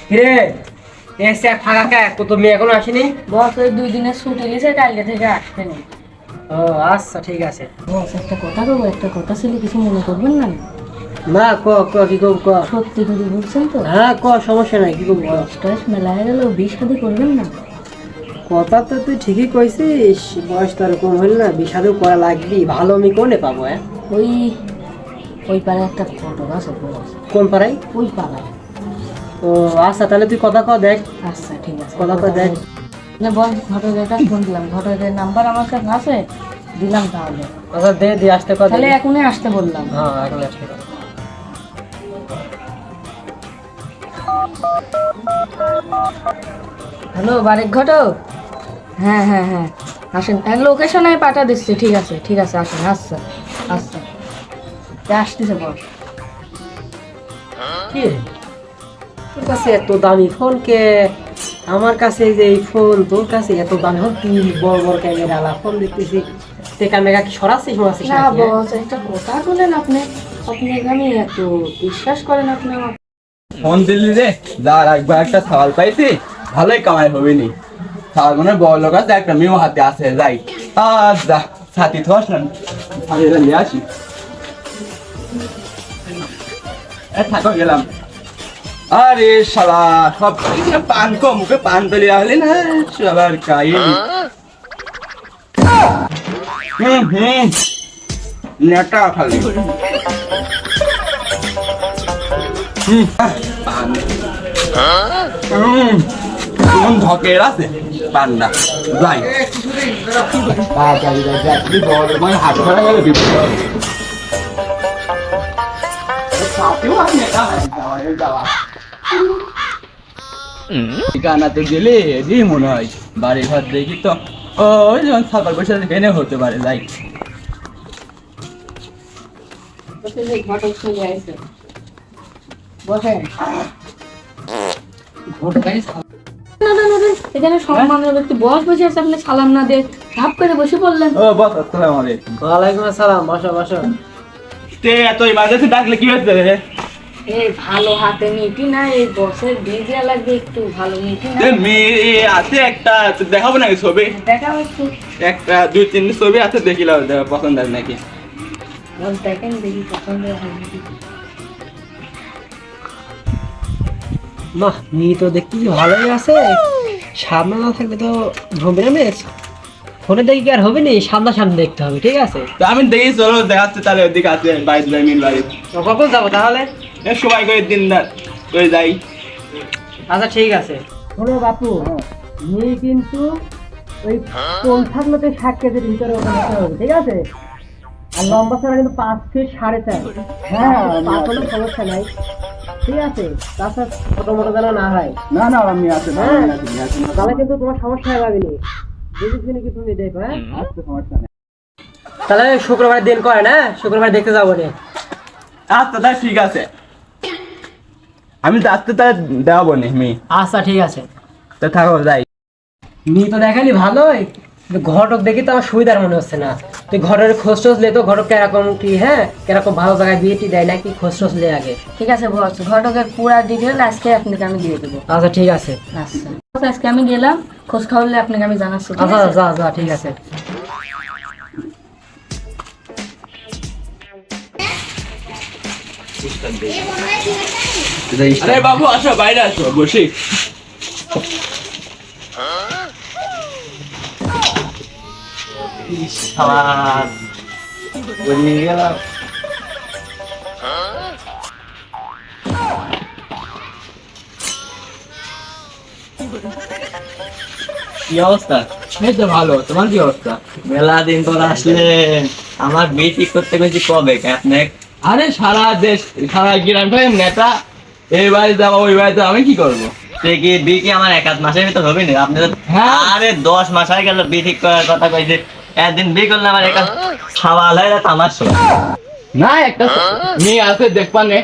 কিরে এসে থাকা কে তো মেয়ে এখনো আসেনি? বস ওই 2 দিনের ছুটি নিয়েছে, কালকে থেকে আসবেনি। ও আচ্ছা ঠিক আছে। বস একটা কথা বলবো, একটা কথা ছিল, কিছু মনে করবেন না? না ক ক কি কব ক। সত্যি করে বলছেন তো? হ্যাঁ ক, সমস্যা নাই, কি কব। বয়স মেলা হয়ে গেল, বিয়ে শাদী করবেন না? কথা তো তুই ঠিকই কইছিস, বয়স তো এরকম হইল না, বিষাদেও করা লাগবি। ভালো আমি কোনে পাবো? হ্যাঁ ওই ওই পাড়ায় একটা ঘটক আছে বস। কোন পাড়ায়? ওই পাড়ায়। ও আচ্ছা, তাহলে তুই কথা ক দেখ। আচ্ছা ঠিক আছে, কথা কয় দেখ। না বস, ঘটকের কাছে ফোন দিলাম, ঘটকের নাম্বার আমার কাছে আছে, দিলাম তাহলে। আচ্ছা দে দে, আসতে কর। তাহলে এখনই আসতে বললাম। হ্যাঁ এখন আসতে কর। হ্যালো বারেক ঘটক? হ্যাঁ হ্যাঁ হ্যাঁ, আসেন, লোকেশন আমি পাঠা দিচ্ছি। ঠিক আছে ঠিক আছে, আসেন। আচ্ছা আচ্ছা, আসতেছে বস। কি রে, তোর কাছে এত দামি ফোন কে? আমার কাছে যে এই ফোন, তোর কাছে এত দামি ফোন, তুই বড় বড় ক্যামেরা আলা ফোন দেখতেছি, টেকা মেগা কি সরাচ্ছিস মরাচ্ছিস না নাকি, হ্যাঁ? বস, একটা কথা বলেন আপনি, আপনাকে আমি এত বিশ্বাস করেন আপনি আমার। ফোন দিল্লি রে, যা একবার একটা সওয়াল পাইছি, ভালোই কামাই হবে নি। সওয়াল মানে বড় লোক আছে, একটা মেয়েও হাতে আছে, যাই আর যা ছাতি থস না, ছাতিটা নিয়ে আসি। থাকো গেলাম। আরে শালা, সব পান কো মুখে পান তলি আসলে না সবার কাই। নেটা খালি পান কোন ধকের আছে পান্ডা, যাই তাড়াতাড়ি যাই, বড় মানে হাত ধরা গেলে বিপদ। ঠিকানাতে গেলে এদিকে মনে হয় বাড়ি ঘর দেখি তো, ওই যেমন সকাল বসে এখানে হতে পারে, যাই। ঘটক চলে আসছে, বসেন। এখানে সম্মানের ব্যক্তি বস বসে আছে, আপনি সালাম না দিয়ে ধাপ করে বসে পড়লেন। ও বস, আসসালামু আলাইকুম। ওয়ালাইকুম আসসালাম, বসো বসো। তে এত ইমার্জেন্সি ডাকলে কি হচ্ছে রে? এই ভালো হাতে মিটি না, এই বসের বিয়ে লাগবে, একটু ভালো মিটি না। মেয়ে আছে একটা, তো দেখাবো নাকি ছবি? দেখাও একটু, একটা 2-3 ছবি আছে, দেখিলাম পছন্দ আছে নাকি। বস দেখেন দেখি পছন্দ হয় নাকি। বাহ, মেয়ে তো দেখতেছি ভালোই আছে, সামনে না থাকলে তো ভ্রমে মেস। ফোনে দেখি কি আর হবে নি, সামনাসামনি দেখতে হবে, ঠিক আছে? তো আমি দেখি, চলো দেখাচ্ছে, তাহলে ওদিকে আছে বাড়িতে যাই, মিল বাড়ি। তো কখন যাবো তাহলে? সবাই করে দিন করে যাই। আচ্ছা ঠিক আছে। শোনো বাপু, মেয়ে কিন্তু ওই 50 কেজির ভিতরে ওখানে হবে, ঠিক আছে? আর লম্বা ছাড়া কিন্তু 5 ফিট 4.5। হ্যাঁ, পাতলেও সমস্যা নাই, ঠিক আছে? তাছাড়া ছোট মোটো যেন না হয়। না না, আমি আছে না, হ্যাঁ, আমি আছি, আমি আছি। তাহলে কিন্তু তোমার সমস্যা হয়ে যাবে নি। বুঝিস কি তুমি দেখো, হ্যাঁ? আচ্ছা, সমস্যা নেই। তাহলে শুক্রবার দিন করে না, শুক্রবার দেখতে যাবো রে। আচ্ছা তাই ঠিক আছে, আমি তো আসতে তাহলে দেওয়াবো নি মি। আচ্ছা ঠিক আছে। তো থাকো, যাই। মেয়ে তো দেখালি ভালোই, কিন্তু ঘটক দেখি তো আমার সুবিধার মনে হচ্ছে না। তুই ঘরের খোঁজ টোজ লে তো, ঘটক কিরকম কি, হ্যাঁ কিরকম ভালো জায়গায় বিয়ে টি দেয় নাকি, খোঁজ টোজ লে আগে। ঠিক আছে বস, ঘটকের পুরা ডিটেল আজকে আপনাকে আমি দিয়ে দেবো। আচ্ছা ঠিক আছে। আচ্ছা বস, আজকে আমি গেলাম, খোঁজ খাওয়ালে আপনাকে আমি জানাচ্ছি, ঠিক আচ্ছা আছে? যা যা, ঠিক আছে। আরে বাবু আসো, বাইরে আসো, বসি। গেলাম। কি অবস্থা? এই তো ভালো, তোমার কি অবস্থা? মেলা দিন পর আসলেন, আমার বিয়ে ঠিক করতে গেছি কবে আপনি? আরে সারা দেশ, সারা গ্রাম নেতা, এই বাড়ি যাবো ওই বাড়ি যাবো, আমি কি করবো? সে কি বিয়ে কি আমার 1-8 মাসের ভিতর হবে না? আপনি তো হ্যাঁ। আরে 10 মাস হয়ে গেল বিয়ে ঠিক করার কথা কইছে, একদিন বিয়ে করলে আমার একটা সওয়াল হয় না, আমার সব। না, একটা মেয়ে আছে দেখবা নে।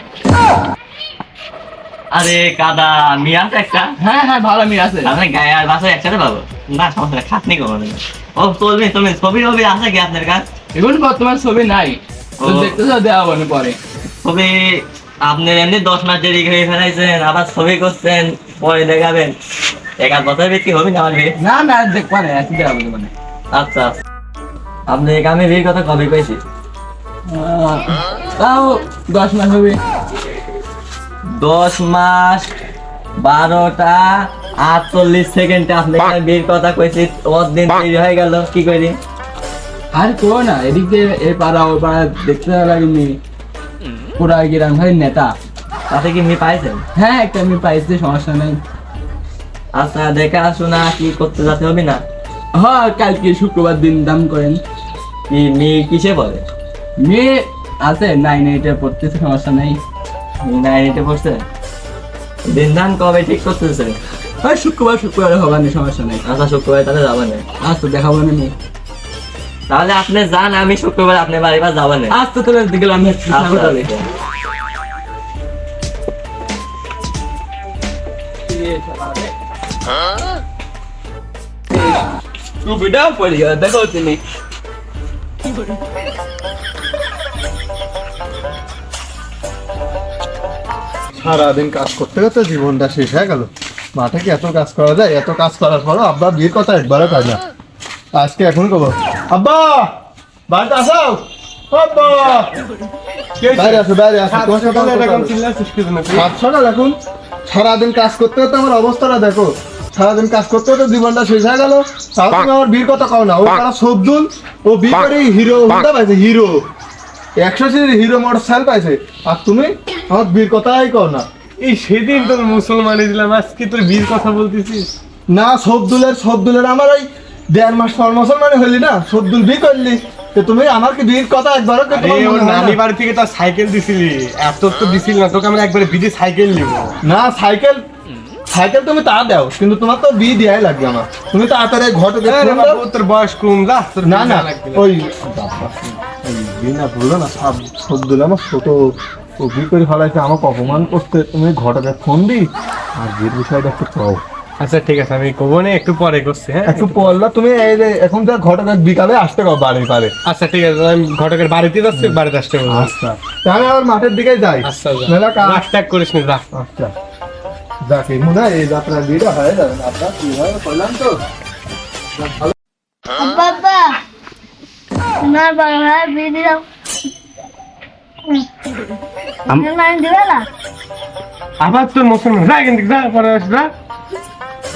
আরে কাদা মিয়া আছে একটা। হ্যাঁ হ্যাঁ, ভালো মেয়ে আছে। আপনি গায়ে আর বাসায় একসাথে পাবো না, সমস্যা নেই, খাটনি করবো না। ও চলবে চলবে, ছবি টবি আছে কি আপনার কাছে? এখন বর্তমান ছবি নাই, তো ও। দেখতে দেওয়া বনে পরে। ছবি আপনার এমনি 10 মাস দেরি করে ফেলাইছেন, আবার ছবি করছেন, পরে দেখাবেন। 1 বছর বিক্রি হবে না আমার বিয়ে। না না দেখ পারে আজকে দেখাবো মানে আচ্ছা আচ্ছা। আপনি আমি বিয়ের কথা কবে কইছি? তাও 10 মাস হবে। 10 মাস 12টা 48 সেকেন্ডে আপনি বিয়ের কথা কইছি, ওর দিন দেরি হয়ে গেল, কি করি? আর কো না এদিক দিয়ে এ পাড়া ও পাড়া দেখতে লাগেনি, পুরা গ্রাম ভাই নেতা। তাতে কি মেয়ে পাইছেন? হ্যাঁ একটা আমি পাইছি, সমস্যা নেই। আচ্ছা দেখা শোনা কি করতে যেতে হবে না? হ্যাঁ কালকে শুক্রবার দিন দাম করেন। কি মেয়ে কিসে বলে? মেয়ে আছে 9-8 পড়তেছে, সমস্যা নেই। মেয়ে 9-8 পড়ছে? দিন দাম কবে ঠিক করতেছে? ওই শুক্রবার হবে না, সমস্যা নেই। আচ্ছা শুক্রবার তাহলে যাবেন না। আজ তো দেখাবো না মেয়ে। তাহলে আপনি যান, আমি শুক্রবার আপনার বাড়ি বা যাবেন না। আজ তো তোর গেলাম টুপিটা পড়ে গেল, দেখো তুমি। সারাদিন কাজ করতে করতে জীবনটা শেষ হয়ে গেল। মাঠে কি এত কাজ করা যায়? এত কাজ করার পরও আব্বা বিয়ের কথা একবারও পায় না। আজকে এখন কব, আব্বা বাড়িতে আসো। আব্বা বাইরে আসো, বাইরে আসো। তোমার সাথে সাত সকাল এখন সারাদিন কাজ করতে করতে আমার অবস্থাটা দেখো। সারাদিন কাজ করতে করতে জীবনটা শেষ হয়ে গেল। তাও তুমি আমার বিয়ের কথা কও না। ও তারা সবদুল, ও বিয়ে করে হিরো হুন্ডা পাইছে, হিরো 100 সিরির হিরো মোটরসাইকেল পাইছে, আর তুমি আমার বিয়ের কথাই কও না। এই সেদিন তোর মুসলমানি দিলাম, আজকে তোর বীর কথা বলতেছিস? না সবদুলের আমার ওই 1.5 মাস পর মুসলমানি হইলি না, সবদুল বিয়ে করলি, তো তুমি আমার কি বিয়ের কথা একবারও কি তোমার আরে ওর মনে হয় না? নানি বাড়ি থেকে তোর সাইকেল দিছিলি, এত তো দিছিলি না, তোকে আমরা একবারে বিদে সাইকেল নিব। না সাইকেল তুমি তা দাও, কিন্তু তোমার তো বিয়ে দেয়াই লাগবে আমার। তুমি তাড়াতাড়ি ঘটে তোর বয়স কম, যা তোর না না লাগবে না। ওই বিয়ে না বললো না, সবদুল আমার ছোট, ও বিয়ে করে ফেলাইছে, আমাকে অপমান করতে। তুমি ঘটকে ফোন দি আর বিয়ের বিষয়টা একটু কও। আচ্ছা ঠিক আছে, আমি কবো না, একটু পরে করছি। হ্যাঁ একটু পড়লা তুমি, এই যে এখন যা ঘটকের বিকালে আসতে কও বাড়ির পারে। আচ্ছা ঠিক আছে, আমি ঘটকের বাড়িতে যাচ্ছি, বাড়িতে আসতে বলবো। আচ্ছা আমি আবার মাঠের দিকে যাই। আচ্ছা মেলা কাজ। রাগ করিস নি, যা। আচ্ছা যাক এই মনে হয় এই যাত্রা বিয়েটা হয়ে যাবে না। আপনার কি হয় করলাম তো। বাবা তোমার বড় ভাই বিয়ে দিলাম, দিবে না? আবার তোর মুসলমান, যা কিন্তু যা, পরে আস, যা।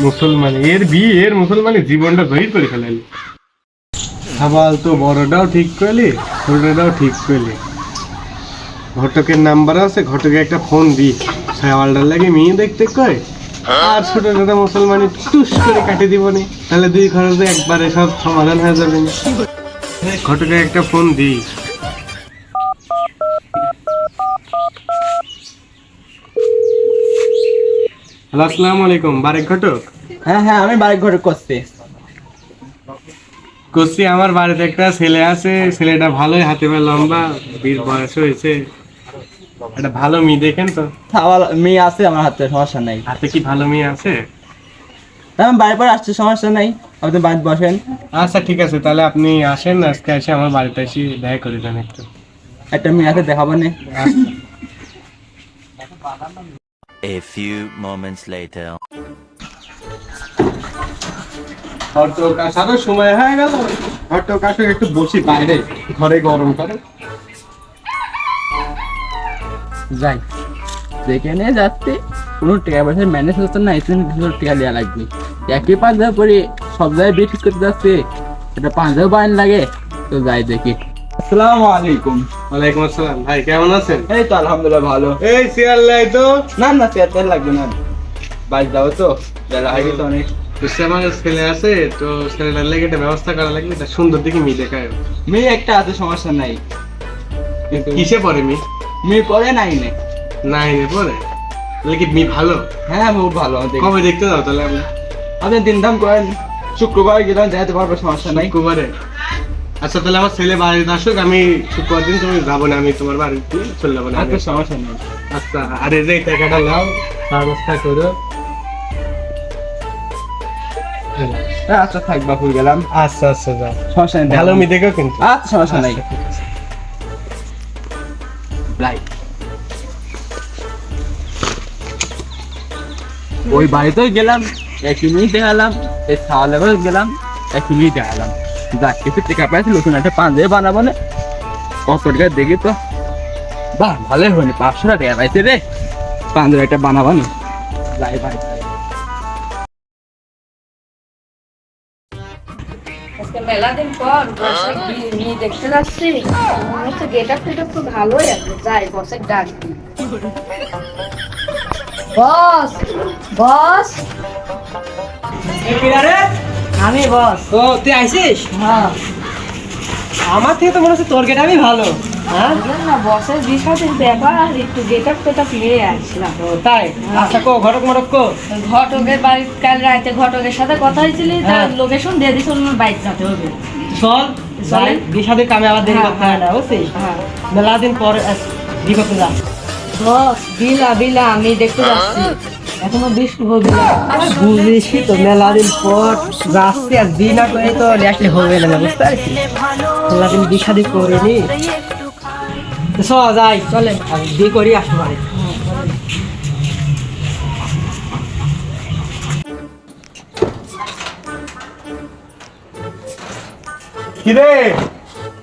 মুসলমান এর বিয়ে, এর মুসলমানের জীবনটা জয়ী করে ফেলালি। আবার তো বড়টাও ঠিক করলি, ছোটটাও ঠিক করলি। ঘটকের নাম্বার আছে, ঘটকে একটা ফোন দি, সাওয়ালটার লাগে মেয়ে দেখতে কয়, আর ছোটটা মুসলমানি টুস করে কাটে দিব নি, তাহলে 2 খরচে একবারে সব সমাধান হয়ে যাবে না। ঘটকে একটা ফোন দি। হ্যালো, আসসালামু আলাইকুম, বারেক ঘটক। হ্যাঁ আমি বাইক ঘরে করছি। করছি, আমার বাড়িতে একটা ছেলে আছে, ছেলেটা ভালোই, হাতে পা লম্বা, 20 বয়স হয়েছে, একটা ভালো মেয়ে দেখেন তো। মেয়ে আছে আমার হাতে, সমস্যা নাই। হাতে কি ভালো মেয়ে আছে? আমি বাড়ি পরে আসছি, সমস্যা নাই, আপনি বাড়িতে বসেন। আচ্ছা ঠিক আছে, তাহলে আপনি আসেন, আজকে এসে আমার বাড়িতে এসে দেখা করে দেন একটু। একটা মেয়ে আছে, দেখাবো না। A few moments later. ঘটক আসারও সময় হয়ে গেল, ঘটক আসে, একটু বসি বাইরে, ঘরে গরম করে। যাই যেখানে যাচ্ছি কোনো টাকা পয়সা ম্যানেজ হচ্ছে না, এখানে কিছু টাকা দেওয়া লাগবে। একই পাঞ্জাব পরে সব জায়গায় বিয়ে ঠিক করতে যাচ্ছে, এটা পাঞ্জাব বাইন লাগে, তো যাই দেখি। আসসালামু আলাইকুম। ওয়ালাইকুম আসসালাম, ভাই কেমন আছেন? এই তো আলহামদুলিল্লাহ ভালো। এই চেয়ার লাই তো। না চেয়ার তেল লাগবে না, বাইরে যাবো তো, বেলা হয়ে গেছে অনেক। বুঝছি, আমার ছেলে আছে, তো ছেলেটার লেগে একটা ব্যবস্থা করা লাগবে, এটা সুন্দর দেখে মেয়ে দেখায়। মেয়ে একটা আছে, সমস্যা নাই, কিন্তু কিসে পড়ে মেয়ে? মেয়ে পরে নাই নে। নাইনে পড়ে? তাহলে কি মেয়ে ভালো? হ্যাঁ বহুত ভালো। কবে দেখতে যাও তাহলে আমরা? আপনি দিন দাম করেন, শুক্রবার গেলাম, যাইতে পারবো, সমস্যা নাই। শুক্রবারে? আচ্ছা তাহলে আমার ছেলে বাড়িতে আসুক, আমি শুক্রবার দিন তুমি যাবো না, আমি তোমার বাড়িতে চলে যাবো না। আচ্ছা সমস্যা নেই। আচ্ছা, আর এই যে টাকাটা নাও, ব্যবস্থা করো। আচ্ছা থাক বাপুর গেলাম। আচ্ছা আচ্ছা, যাও, সমস্যা নেই, ভালো মেয়ে দেখো কিন্তু। আচ্ছা সমস্যা নাই। আচ্ছা, ঠিক আছে। রাইট। ওই বাড়িতেও গেলাম, একই মিনিট দেখালাম, এই সাওয়ালেও গেলাম, একই মিনিট দেখালাম। যাক কিছু টেকা পাইছি, নতুন একটা পাঞ্জাবি বানাবো না, কত টাকা দেখি তো। বাহ ভালোই হয়নি, 500 টাকা পাইছে রে, পাঞ্জাবি একটা বানাবো না। যাই ভাই আজকে মেলা দিন পর বসে মেয়ে দেখতে যাচ্ছি, মনে হচ্ছে গেট আপ টেট খুব ভালোই আছে। যাই বসে ডাক দিই। বস বস, আমি বস। ও তুই আইছিস? হ্যাঁ আমার থেকে তো মনে হচ্ছে তোর গেট আমি ভালো। হ্যাঁ বুঝলেন না, বসের বিষয়টির ব্যাপার একটু গেট আপ টেট আপ নিয়ে আসলাম। ও তাই? আচ্ছা কো ঘটক মটক কো। ঘটকের বাড়ি কাল রাতে ঘটকের সাথে কথা হয়েছিল, তার হ্যাঁ। লোকেশন দিয়ে দিস, ওর বাইক যেতে হবে। চল চলেন। বিশাদের কামে আবার দেরি হ্যাঁ, করতে হয় না, বুঝছিস? হ্যাঁ মেলা দিন পর কি করতে যা। বস, বিলা বিলা আমি দেখতে যাচ্ছি, এখনো বৃষ্টি হবে না। বুঝিসই তো মেলা দিন পর যাচ্ছি, আর দিন না করে তো আসলে হবে না, বুঝতে পারছিস? মেলা দিন বিশাদি করিনি, চ যাই চলে বিয়ে করি আসতে পারি। কিরে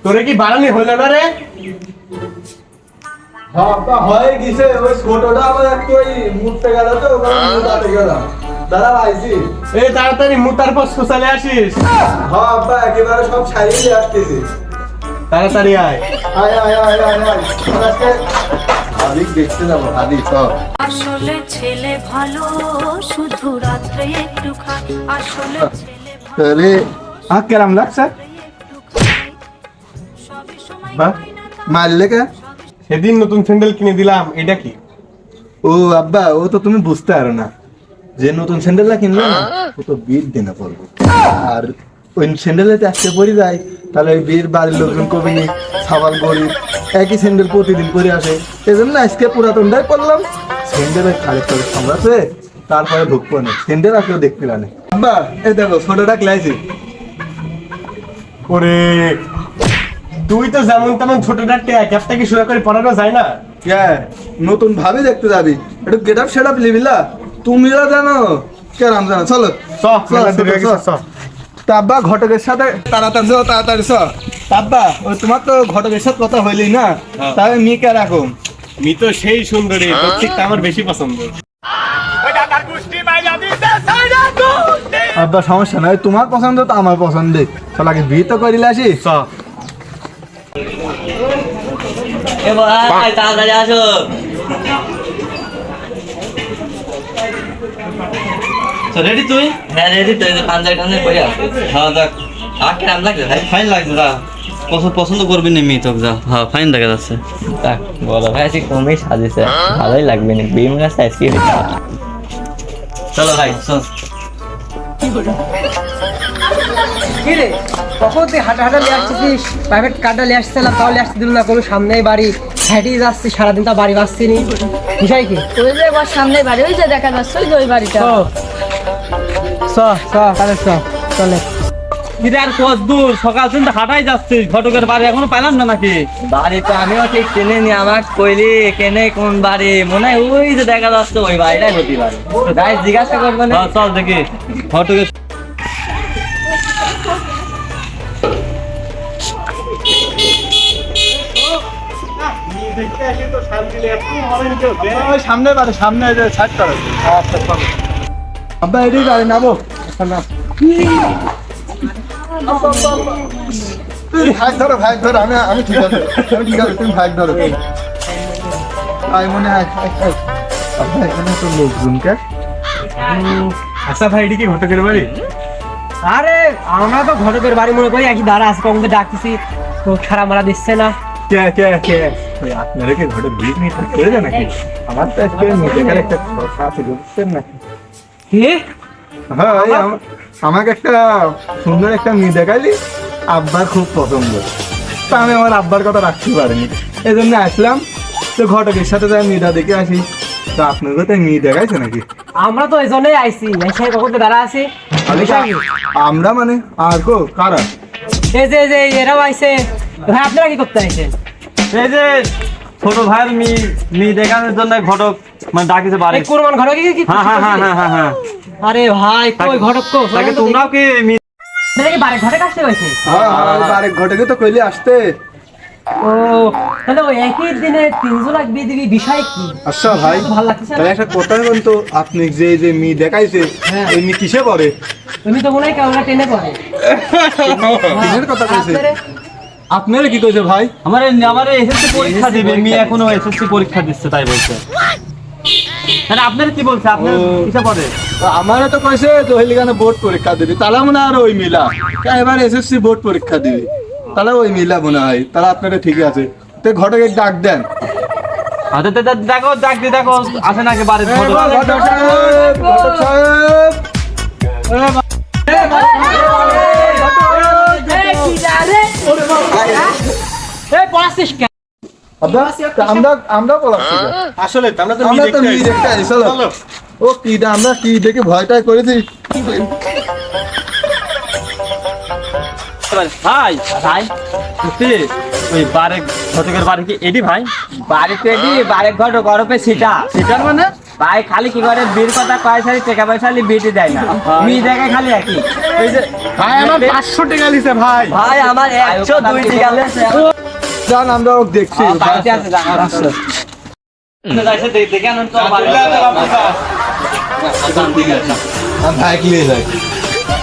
তোরে কি বাড়ানি হইল না রে? হ্যাঁ আব্বা হয়ে গেছে, ওই ছোটটা আবার একটু ওই মুড়তে গেল তো ওখানে মুড়াতে গেলাম। দাদা আইছি। এই তাড়াতাড়ি মুতার পর সোশ্যালে আসিস, হ্যাঁ আব্বা একেবারে সব ছাড়িয়ে আসতেছি। তাড়াতাড়ি আয়। আয় আয় আয় আয় আয় আজকে হাদিক দেখতে যাবো, হাদিক সব। আসলে ছেলে ভালো, শুধু রাত্রে একটু খায়। আসলে ছেলে ভালো, তাহলে কেরাম লাগছে একটু খায়। সবই সময় বা মারলে কে? সেদিন নতুন স্যান্ডেল কিনে দিলাম, এটা কি? ও আব্বা ও তো তুমি বুঝতে পারো না, যে নতুন স্যান্ডেলটা কিনলো না ও তো বিয়ের দিনে পড়বো, আর ওই স্যান্ডেলে আজকে পরে যায় তাহলে ওই বিয়ের বাড়ির লোকজন কবি নি সাবাল গরিব একই স্যান্ডেল প্রতিদিন পরে আসে, এই জন্য আজকে পুরাতনটাই পড়লাম। স্যান্ডেলের কালেক্ট করে সামলাতে তারপরে ঢুকবো না, স্যান্ডেল আর কেউ দেখতে পারে। আব্বা এই দেখো ছোটটা ক্লাইছি। ওরে তুই তো যেমন তেমন ছোটটা ক্যাপটা কি শুরু করে পড়ানো যায় না? নতুন ভাবে দেখতে যাবি, একটু গেট আপ সেট আপ লিবিলা, তুমিও জানো কেরাম জানো। চলো তাব্বা ঘটকের সাথে তাড়াতাড়ি যাও, তাড়াতাড়ি তাব্বা ওই তোমার তো ঘটকের সাথে কথা হইলি না, তাহলে মেয়েকে রাখো। মি তো সেই সুন্দরী, তোর ঠিক আমার বেশি পছন্দ। আব্বা সমস্যা নাই, তোমার পছন্দ তো আমার পছন্দ, চল আগে বিয়ে তো করিলে আসি। এ ভাই তাড়াতাড়ি আসো। রেডি তুই? হ্যাঁ রেডি তো, পাঞ্জাবি টাঞ্জাবি পরে আছে। হ্যাঁ দেখ আর কিরম লাগছে ভাই? ফাইন লাগছে, যা পছন্দ করবি না মেয়ে তোকে, যা হ্যাঁ ফাইন দেখা যাচ্ছে। দেখ বলো ভাই আজকে কমেই সাজিছে, ভালোই লাগবে না বিম গাছ আজকে। চলো ভাই চল। কি রে কখন তুই হাঁটা হাঁটা নিয়ে আসছিস, প্রাইভেট কারটা নিয়ে আসছিলাম তাহলে আসতে দিল না, কোনো সামনেই বাড়ি হেঁটেই যাচ্ছি সারাদিন, তা বাড়ি বাসছি নি, বিষয় কি? ওই যে একবার সামনে বাড়ি, ওই যে দেখা যাচ্ছে, ওই যে ওই বাড়িটা। তাহলে চলে। আর কত দূর, সকাল থেকে হাঁটাই যাচ্ছিস, ঘটকের বাড়ি এখনো পাইলাম না নাকি? বাড়ি তো আমিও ঠিক চিনি নি, আমার কইলি কেনে কোন বাড়ি, মনে হয় ওই যে দেখা যাচ্ছে ওই বাড়িটাই হতে পারে, তাই জিজ্ঞাসা করবো না। চল দেখি ঘটকের। সামনে বাড়ি, সামনে ছাড় করো। আব্বা এটাই গাড়ি নাবো। ভাগ ধরো, ভাগ ধরো, আমি ঠিক আছে, তুমি ভাগ ধরো। মনে হয় আব্বা এখানে তো লোকজন কে? আচ্ছা ভাই এটি কি ঘটকের বাড়ি? আরে আমরা তো ঘটকের বাড়ি মনে করি একই দাঁড়া আছে, কখন ডাকতেছি তো সারা মারা দিচ্ছে না। ওই আপনারা কি ঘটক বিয়ে নিয়ে করে যায় নাকি? আমার তো আজকে মেয়েদের একটা কথা আছে, বুঝছেন নাকি? কি? হ্যাঁ আমাকে একটা সুন্দর একটা মেয়ে দেখাইলি, আব্বার খুব পছন্দ, তা আমি আমার আব্বার কথা রাখতে পারিনি, এই জন্য আসলাম তো ঘটকের সাথে যাই মেয়েটা দেখে আসি। তো আপনার কোথায় মেয়ে দেখাইছে নাকি? আমরা তো এই জন্যই আইসি, এসে কখন তো দাঁড়া আছি। আমরা মানে আর কো কারা? এই যে এরাও আইছে। ভাই আপনারা কি করতে আইছেন? এই যে ছোট ভাইয়ের মেয়ে দেখানোর জন্য ঘটক মানে ডাকিছে বারে এই কোরবান ঘটক কি হ্যাঁ হ্যাঁ হ্যাঁ হ্যাঁ হ্যাঁ হ্যাঁ আরে ভাই কই ঘটক কো তাকে তোমরাও কি দেখি বারে ঘটক আসতে হইছে বারে ঘটকে তো কইলে আসতে। ও তাহলে ওই একই দিনে 300 লাখ বিয়ে দিবি বিষয় কি? আচ্ছা ভাই ভালো লাগতেছে না? তাহলে একটা কথা বলুন তো, আপনি যে যে মি দেখাইছে হ্যাঁ। এই মি কিসে পড়ে? তুমি তো মনে হয় কেমন টেনে পড়ে কিসের কথা কইছে? আপনারে- আপনারা কি কইছে ভাই? আমার এসএসসি পরীক্ষা দিবে মেয়ে এখনো এসএসসি পরীক্ষা দিচ্ছে তাই বলছে মানে আপনার কি বলছে আপনার ও। কিসে পড়ে আমারও তো কইছে জহিলিগানে বোর্ড পরীক্ষা দিবি, তাহলে মনে হয় আর ওই মিলা এবার এসএসসি বোর্ড পরীক্ষা দিবি, তাহলে ওই মিলা মনে হয়, তাহলে আপনারা ঠিক আছে। তো ঘটকে ডাক দেন। হাতে দেখো ডাক দিয়ে দেখো আসে নাকি বাড়ি ঘটক সাহেব, ঘটক সাহেব। এই পড়াছিস কেন? আমরা বলাচ্ছি না। আসলে তো আমরা তো আমরা তো দেখতে মি আইছি। দেখতে আইছি, চলো। ও কিটা আমরা কি দেখে ভয়টাই করেছি। ভাই ভাই সত্যি ওই বারে ঘটকের বাড়ি কি এডি ভাই বাড়িতে এটি বাড়ির ঘর গরপে সিটা সেটার মানে ভাই খালি কি করে বীর কথা কয় সারি টাকা পয়সা বিটি দেয় না মি দেখে খালি একই এই যে ভাই আমার 500 টাকা দিছে ভাই। ভাই আমার 102 টাকা জান আমরা ওকে দেখছি। বাড়িতে আছে জানা আচ্ছা। যাইছে দেখে আনন্দ বাড়ি ভাই কি যায়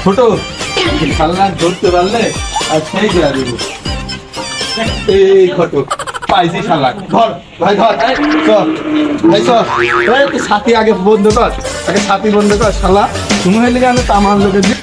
ছোট খালনা ধরতে পারলে আর সেই যা দিব। এই ঘটক পাইছি শালা, ধর ভাই ধর, চল ভাই চল। এই তুই সাথী আগে বন্ধ কর, আগে সাথী বন্ধ কর শালা। তুমি হইলে কেন তামার লোকের দি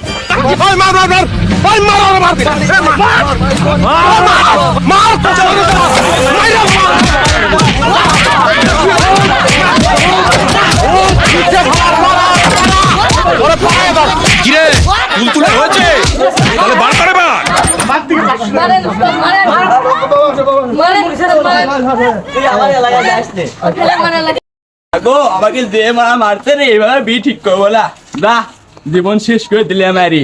আমার এলাকায় আসছে মানে গো আমাকে যে মারা মারছে রে এবার বি ঠিক করবো না জীবন শেষ করে দিলে আমারই